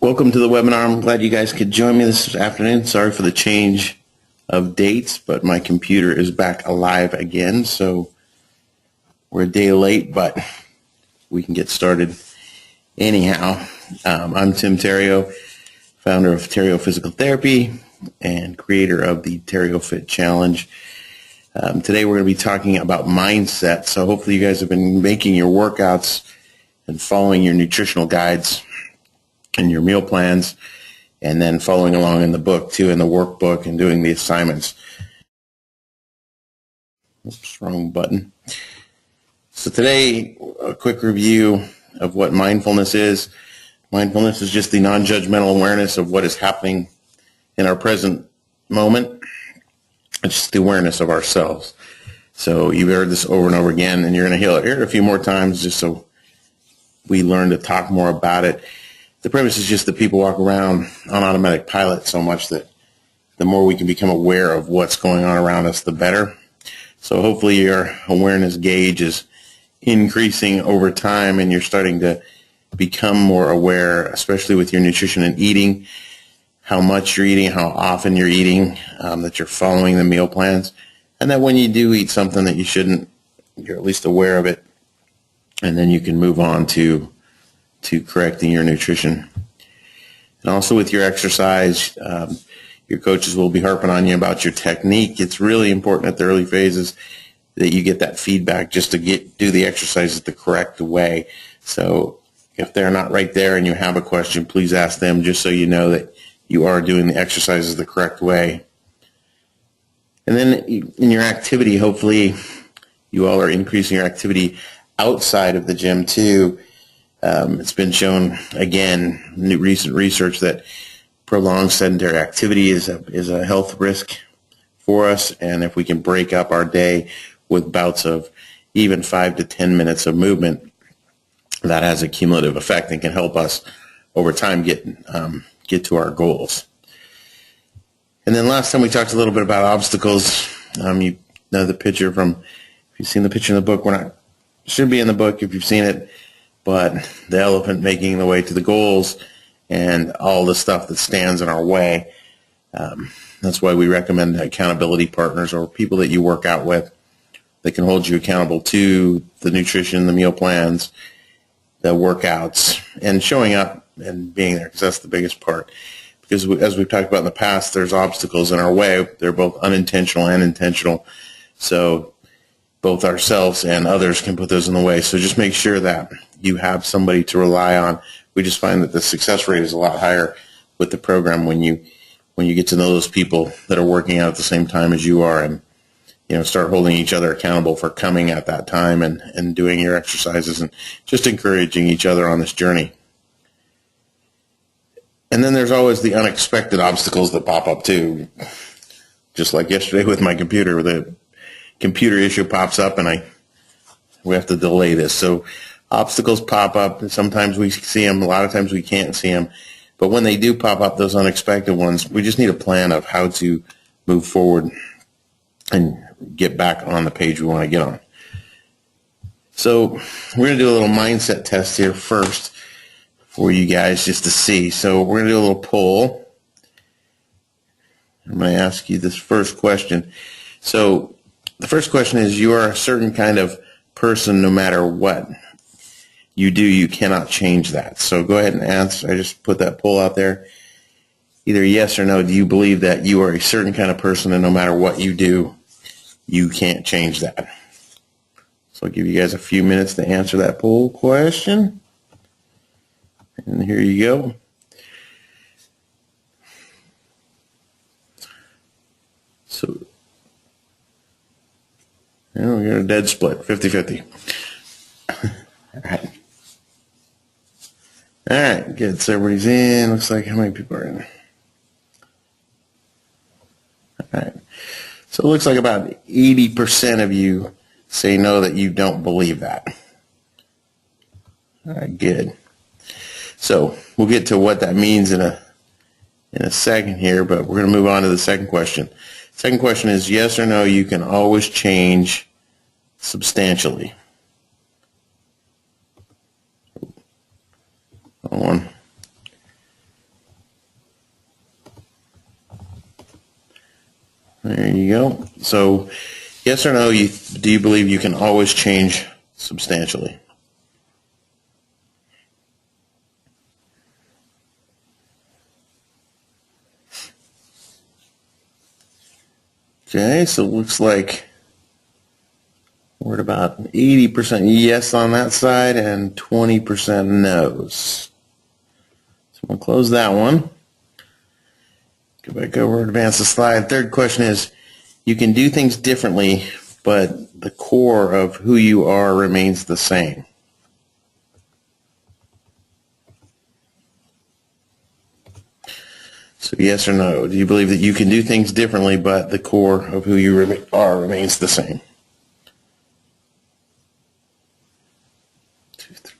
Welcome to the webinar. I'm glad you guys could join me this afternoon. Sorry for the change of dates, but my computer is back alive again, so we're a day late, but we can get started anyhow. I'm Tim Terrio, founder of Terrio Physical Therapy and creator of the TERRIOFit Challenge. Today we're going to be talking about mindset, so hopefully you guys have been making your workouts and following your nutritional guides and your meal plans, and then following along in the book too, in the workbook, and doing the assignments. Oops, wrong button. So today, a quick review of what mindfulness is. Mindfulness is just the non-judgmental awareness of what is happening in our present moment. It's just the awareness of ourselves. So you've heard this over and over again, and you're going to hear it a few more times just so we learn to talk more about it. The premise is just that people walk around on automatic pilot so much that the more we can become aware of what's going on around us, the better. So hopefully your awareness gauge is increasing over time and you're starting to become more aware, especially with your nutrition and eating, how much you're eating, how often you're eating, that you're following the meal plans, and that when you do eat something that you shouldn't, you're at least aware of it, and then you can move on to correcting your nutrition. And also with your exercise, your coaches will be harping on you about your technique. It's really important at the early phases that you get that feedback just to do the exercises the correct way. So if they're not right there and you have a question, please ask them just so you know that you are doing the exercises the correct way. And then in your activity, hopefully you all are increasing your activity outside of the gym too. It's been shown, again, recent research that prolonged sedentary activity is a health risk for us, and if we can break up our day with bouts of even 5 to 10 minutes of movement, that has a cumulative effect and can help us over time get to our goals. And then last time we talked a little bit about obstacles. You know the picture if you've seen the picture in the book, should be in the book if you've seen it. But the elephant making the way to the goals and all the stuff that stands in our way. That's why we recommend accountability partners or people that you work out with that can hold you accountable to the nutrition, the meal plans, the workouts, and showing up and being there, because that's the biggest part. Because as we've talked about in the past, there's obstacles in our way. They're both unintentional and intentional. So both ourselves and others can put those in the way. So just make sure that you have somebody to rely on. We just find that the success rate is a lot higher with the program when you get to know those people that are working out at the same time as you are, and start holding each other accountable for coming at that time and doing your exercises and just encouraging each other on this journey. And then there's always the unexpected obstacles that pop up too. Just like yesterday with my computer, the computer issue pops up and we have to delay this. So obstacles pop up, and sometimes we see them, a lot of times we can't see them. But when they do pop up, those unexpected ones, we just need a plan of how to move forward and get back on the page we want to get on. So we're going to do a little mindset test here first for you guys just to see. So we're going to do a little poll. I'm going to ask you this first question. So the first question is, you are a certain kind of person no matter what you do, you cannot change that. So go ahead and answer. I just put that poll out there. Either yes or no, do you believe that you are a certain kind of person and no matter what you do, you can't change that? So I'll give you guys a few minutes to answer that poll question. And here you go. So now we got a dead split, 50-50. All right. All right, good. So everybody's in. Looks like how many people are in? All right. So it looks like about 80% of you say no, that you don't believe that. All right, good. So we'll get to what that means in a second here, but we're going to move on to the second question. Second question is, yes or no, you can always change substantially. Hold on. There you go. So, yes or no, do you believe you can always change substantially? Okay, so it looks like we're at about 80% yes on that side and 20% no's. So I'm going to close that one. Go back over and advance the slide. Third question is, you can do things differently, but the core of who you are remains the same. So yes or no, do you believe that you can do things differently, but the core of who you are remains the same? 2, 3.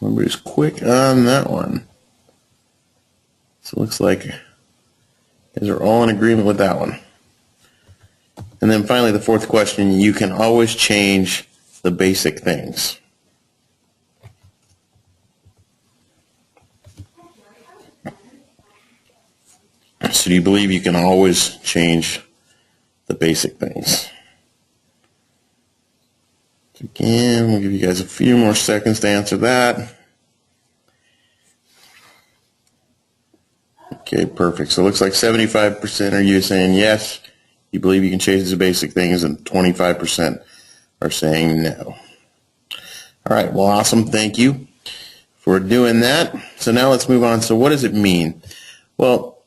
Everybody's quick on that one. So it looks like you guys are all in agreement with that one. And then finally, the fourth question, you can always change the basic things. So do you believe you can always change the basic things? Again, we'll give you guys a few more seconds to answer that. Okay, perfect. So it looks like 75% are you saying yes, you believe you can change the basic things, and 25% are saying no. All right, well, awesome. Thank you for doing that. So now let's move on. So what does it mean? Well,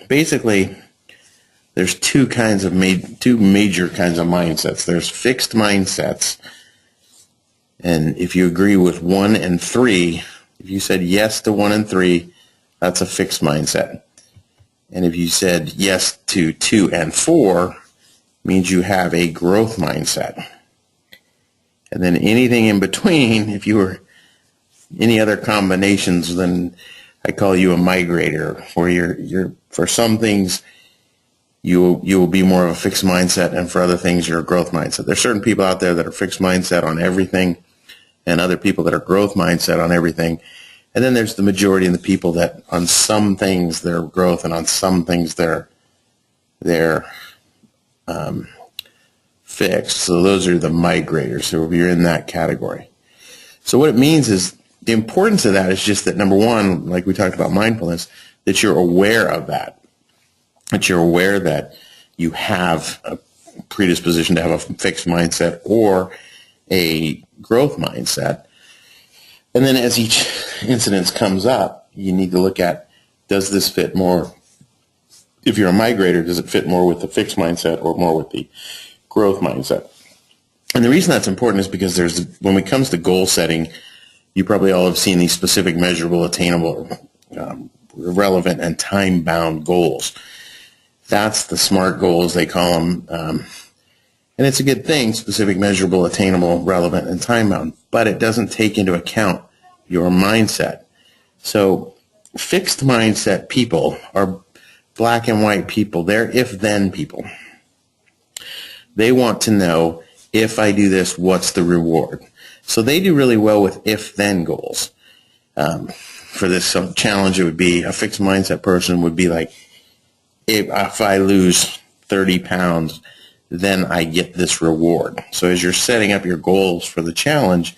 basically, there's two major kinds of mindsets. There's fixed mindsets, and if you agree with 1 and 3, if you said yes to 1 and 3, that's a fixed mindset. And if you said yes to 2 and 4, means you have a growth mindset. And then anything in between, if you were any other combinations, then I call you a migrator, where you're for some things you will be more of a fixed mindset, and for other things you're a growth mindset. There's certain people out there that are fixed mindset on everything, and other people that are growth mindset on everything. And then there's the majority of the people that on some things they're growth, and on some things they're fixed. So those are the migrators. So you're in that category. So what it means is, the importance of that is just that, number one, like we talked about mindfulness, that you're aware of that. That you're aware that you have a predisposition to have a fixed mindset or a growth mindset. And then as each incident comes up, you need to look at, does this fit more? If you're a migrator, does it fit more with the fixed mindset or more with the growth mindset? And the reason that's important is because when it comes to goal setting, you probably all have seen these specific, measurable, attainable, relevant, and time-bound goals. That's the SMART goals, they call them. And it's a good thing, specific, measurable, attainable, relevant, and time-bound. But it doesn't take into account your mindset. So fixed mindset people are black and white people. They're if-then people. They want to know, if I do this, what's the reward? So they do really well with if-then goals. For this challenge, it would be, a fixed mindset person would be like, if I lose 30 pounds, then I get this reward. So as you're setting up your goals for the challenge,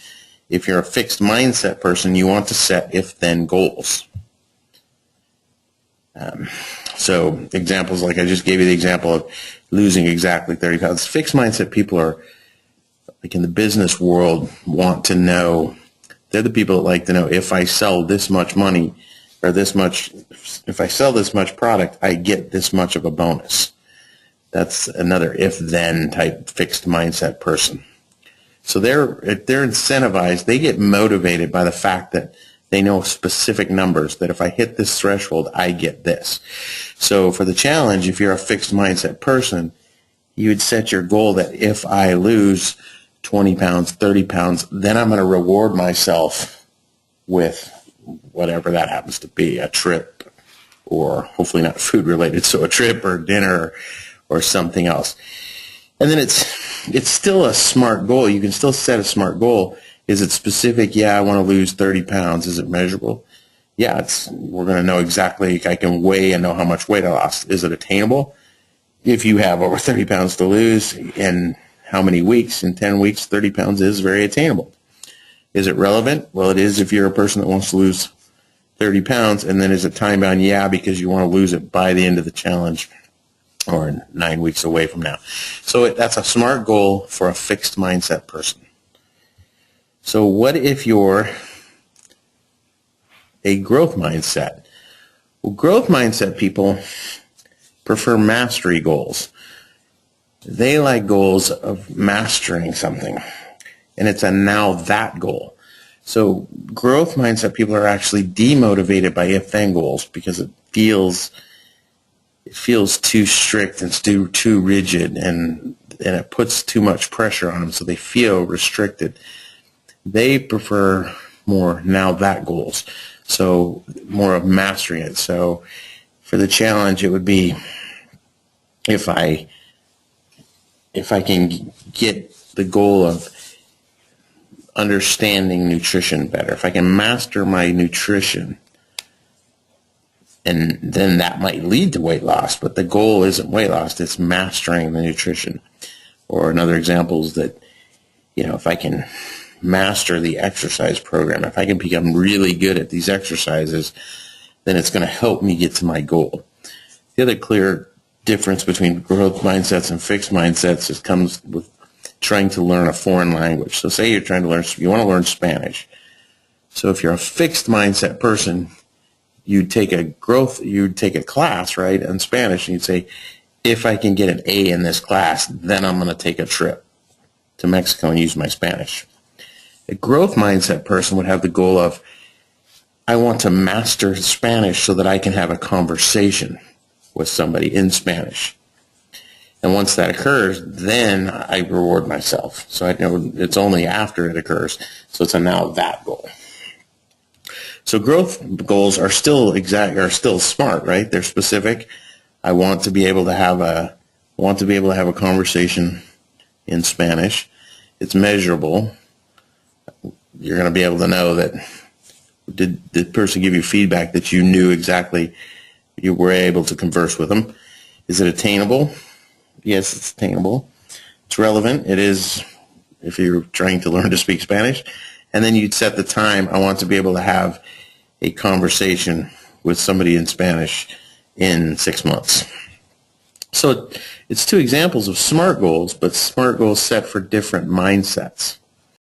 if you're a fixed mindset person, you want to set if-then goals. So examples, like I just gave you the example of losing exactly 30 pounds. Fixed mindset people are, like in the business world, want to know, they're the people that like to know, if I sell this much money, or this much, if I sell this much product, I get this much of a bonus. That's another if-then type fixed mindset person. So they're incentivized, they get motivated by the fact that they know specific numbers, that if I hit this threshold, I get this. So for the challenge, if you're a fixed mindset person, you would set your goal that if I lose 20 pounds, 30 pounds, then I'm going to reward myself with whatever that happens to be, a trip, or hopefully not food related, so a trip or dinner or something else. And then it's still a SMART goal. You can still set a SMART goal. Is it specific? Yeah, I want to lose 30 pounds. Is it measurable? Yeah, we're going to know exactly, I can weigh and know how much weight I lost. Is it attainable? If you have over 30 pounds to lose in how many weeks? In 10 weeks, 30 pounds is very attainable. Is it relevant? Well, it is if you're a person that wants to lose 30 pounds. And then is it time bound? Yeah, because you want to lose it by the end of the challenge or 9 weeks away from now. So that's a smart goal for a fixed mindset person. So what if you're a growth mindset? Well, growth mindset people prefer mastery goals. They like goals of mastering something, and it's a now that goal. So growth mindset people are actually demotivated by if-then goals because it feels too strict and too rigid, and it puts too much pressure on them, so they feel restricted. They prefer more now that goals, so more of mastering it. So for the challenge, it would be if I can get the goal of understanding nutrition better, if I can master my nutrition, and then that might lead to weight loss, but the goal isn't weight loss, it's mastering the nutrition. Or another example is that, if I can master the exercise program, if I can become really good at these exercises, then it's going to help me get to my goal. The other clear difference between growth mindsets and fixed mindsets comes with trying to learn a foreign language. So say you want to learn Spanish. So if you're a fixed mindset person, you'd take a class, right, in Spanish, and you'd say, if I can get an A in this class, then I'm going to take a trip to Mexico and use my Spanish. A growth mindset person would have the goal of, I want to master Spanish so that I can have a conversation with somebody in Spanish. And once that occurs, then I reward myself. So I know it's only after it occurs. So it's a now that goal. So growth goals are still smart, right? They're specific. I want to be able to have a conversation in Spanish. It's measurable. You're going to be able to know that did the person give you feedback that you knew exactly, you were able to converse with them. Is it attainable? Yes, it's attainable. It's relevant. It is if you're trying to learn to speak Spanish. And then you'd set the time. I want to be able to have a conversation with somebody in Spanish in 6 months. So it's two examples of SMART goals, but SMART goals set for different mindsets.